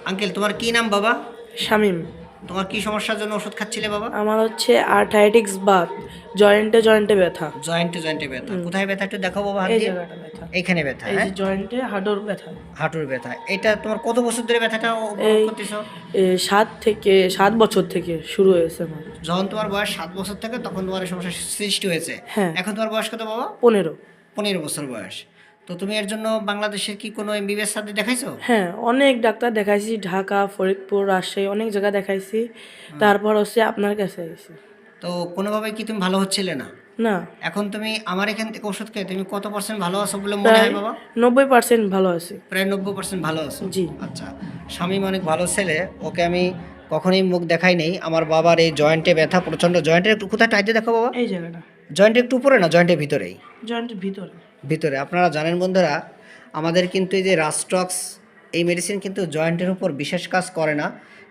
Uncle তোমার কি নাম বাবা? শামীম। তোমার কি সমস্যার জন্য ওষুধ খাচ্ছিলে বাবা? আমার হচ্ছে আর্থাইটিক্স বা জয়েন্টে জয়েন্টে ব্যথা। জয়েন্টে জয়েন্টে ব্যথা। হুম, কোথায় ব্যথা একটু দেখাও বাবা, হাত এই দিয়ে। জায়গাটা ব্যথা, এইখানে ব্যথা, এই হ্যাঁ? যে জয়েন্টে হাঁটুর ব্যথা। হাঁটুর ব্যথা। এটা তোমার কত বছর ধরে ব্যথাটা উপভোগ এই করতেছো? 7 বছর থেকে শুরু হয়েছে আমার। যখন তোমার বয়স 7 বছর থেকে তখন তোমার এই সমস্যার সৃষ্টি হয়েছে। হ্যাঁ। এখন তোমার বয়স কত বাবা? 15। 15 বছর বয়স। তো তুমি এর জন্য বাংলাদেশের কি কোনো এমবিবিএস সাথে দেখাইছো? হ্যাঁ, অনেক ডাক্তার দেখাইছি, ঢাকা, ফরিদপুর, রাজশাহী, অনেক জায়গায় দেখাইছি। তারপর হচ্ছে আপনার কাছে আইছি। তো কোনোভাবে কি তুমি ভালো হচ্ছিলে না? না, এখন তুমি আমার এখান থেকে ওষুধ খেয়ে তুমি কত পার্সেন্ট ভালো আছো বলে মনে প্রায় হয় বাবা? 90% ভালো আছি। প্রায় 90% ভালো আছো। জি। আচ্ছা। শামীম অনেক ভালো ছেলে, ওকে আমি কখনোই মুখ দেখাই নেই। আমার বাবার এই জয়েন্টে ব্যথা প্রচণ্ড। জয়েন্টের একটু কোথায় টাইট দিয়ে দেখো বাবা। এই জায়গাটা জয়েন্টের একটু উপরে না, জয়েন্টের ভিতরেই। জয়েন্টের ভিতরে। ভিতরে। আপনারা জানেন বন্ধুরা, আমাদের কিন্তু এই যে রাস্টক্স, এই মেডিসিন কিন্তু জয়েন্টের উপর বিশেষ কাজ করে না।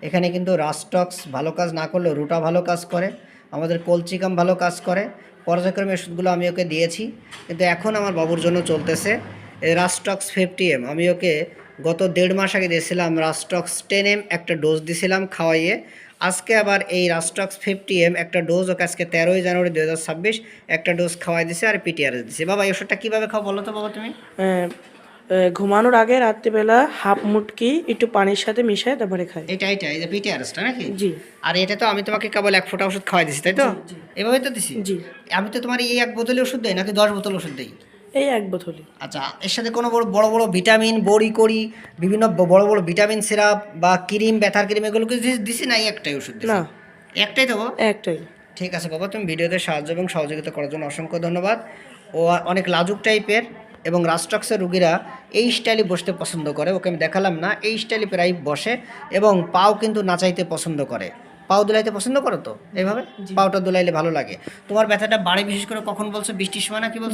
এখানে কিন্তু রাস্টক্স ভালো কাজ না করলেও রুটা ভালো কাজ করে, আমাদের কলচিকাম ভালো কাজ করে। পর্যায়ক্রমে ওষুধগুলো আমি ওকে দিয়েছি, কিন্তু এখন আমার বাবুর জন্য চলতেছে এই রাস্টক্স 50 এম। আমি ওকে গত 1.5 মাস আগে দিয়েছিলাম রাস্টক্স 10 এম, একটা ডোজ দিয়েছিলাম খাওয়াইয়ে। আজকে আবার এই রাস্টক্স 50 এম একটা ডোজ, ওকে আজকে 13ই জানুয়ারি 2026 একটা ডোজ খাওয়াই দিছে আর পিটিআরএস দিছে। বাবা এই ওষুধটা কীভাবে খাও বলো তো বাবা তুমি? আহ, ঘুমানোর আগে রাত্রিবেলা হাফ মুটকি একটু পানির সাথে মিশায় তারপরে খাই। এটা এই যে পিটিআরএসটা নাকি? জি। আর এটা তো আমি তোমাকে কেবল 1 ফোঁটা ওষুধ খাওয়াই দিছি, তাই তো? জি, জি। এভাবেই তো দিছি। জি। আমি তো তোমার এই 1 বোতলে ওষুধ দেই নাকি 10 বোতল ওষুধ দেই? এই এক বোতলই। আচ্ছা, এর সাথে কোনো বড় বড় বড় ভিটামিন, বড়ি করি, বিভিন্ন বড় বড় ভিটামিন সিরাপ বা ক্রিম, ব্যথার ক্রিম, এগুলো কিছু দিছি না? এই একটাই ওষুধ দিছি। না, একটাই তো বাবা? একটাই। ঠিক আছে বাবা, তুমি ভিডিওতে সাহায্য এবং সহযোগিতা করার জন্য অসংখ্য ধন্যবাদ। ও অনেক লাজুক টাইপের, এবং রাস্টক্সের রুগীরা এই স্টাইলে বসতে পছন্দ করে। ওকে আমি দেখালাম না, এই স্টাইলে প্রায় বসে, এবং পাও কিন্তু নাচাইতে পছন্দ করে। পাও দুলাইতে পছন্দ করো তো এইভাবে? জি। পাওটা দুলাইলে ভালো লাগে। তোমার ব্যথাটা বাড়ে বিশেষ করে কখন বলছো? বৃষ্টির সময় নাকি বলছো?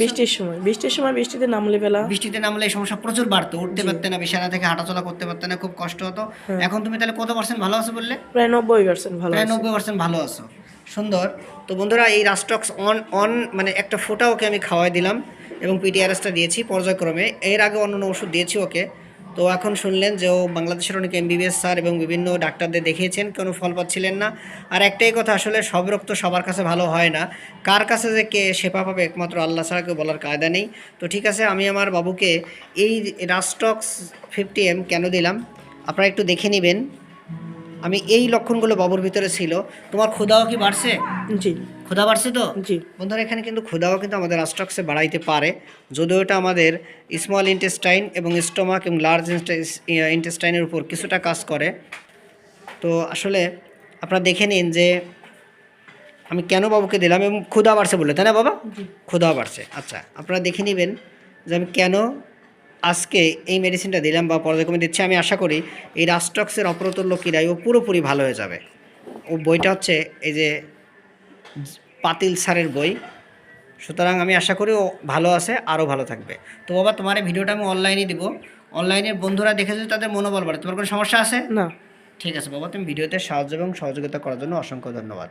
বৃষ্টির সময় বৃষ্টিতে নামলে বেলা। বৃষ্টিতে নামলে এই সমস্যা প্রচুর বাড়তো, উঠতে জি। পারতে না, বিছানা থেকে হাঁটাচলা করতে পারতে না, খুব কষ্ট হতো। হ্যাঁ। এখন তুমি তাহলে কত পার্সেন্ট ভালো আছো বললে? প্রায় 90% ভালো প্রায় আছে। 90% ভালো আছো। সুন্দর। তো বন্ধুরা, এই রাস্টক্স অন মানে একটা ফোঁটা ওকে আমি খাওয়াই দিলাম, এবং পিটিআরএসটা দিয়েছি পর্যায়ক্রমে। এর আগে অন্য ওষুধ দিয়েছি ওকে। তো এখন শুনলেন যে ও বাংলাদেশের অনেক এমবিবিএস স্যার এবং বিভিন্ন ডাক্তারদের দেখিয়েছেন, কোনো ফল পাচ্ছিলেন না। আর একটাই কথা, আসলে সব রোগ তো সবার কাছে ভালো হয় না। কার কাছে যে কে শেফা পাবে একমাত্র আল্লাহ ছাড়া কেউ বলার কায়দা নেই। তো ঠিক আছে, আমি আমার বাবুকে এই রাস্টক্স 50 এম কেন দিলাম আপনারা একটু দেখে নেবেন। আমি এই লক্ষণগুলো বাবুর ভিতরে ছিল। তোমার ক্ষুধাও কি বাড়ছে? জি। ক্ষুধা বাড়ছে তো? জি। বন্ধুরা, এখানে কিন্তু ক্ষুধাও কিন্তু আমাদের রাস্টক্সে বাড়াইতে পারে, যদিও এটা আমাদের স্মল ইন্টেস্টাইন এবং স্টোমাক এবং লার্জ ইন্টেস্টাইনের উপর কিছুটা কাজ করে। তো আসলে আপনারা দেখে নিন যে আমি কেন বাবুকে দিলাম, এবং ক্ষুধা বাড়ছে বলে, তাই না বাবা? জি। ক্ষুধা বাড়ছে। আচ্ছা, আপনারা দেখে নেবেন যে আমি কেন আজকে এই মেডিসিনটা দিলাম বা পর্যায়ক্রমে দিচ্ছি। আমি আশা করি এই রাস্টক্সের অপ্রতুল্য ক্রীড়ায় ও পুরোপুরি ভালো হয়ে যাবে। ও বইটা হচ্ছে এই যে পাতিল স্যারের বই, সুতরাং আমি আশা করি ও ভালো আছে, আরও ভালো থাকবে। তো বাবা, তোমার এই ভিডিওটা আমি অনলাইনে দিব, অনলাইনের বন্ধুরা দেখে যদি তাদের মনোবল বাড়ে। তোমার কোনো সমস্যা আছে? না। ঠিক আছে বাবা, তুমি ভিডিওতে সাহায্য এবং সহযোগিতা করার জন্য অসংখ্য ধন্যবাদ।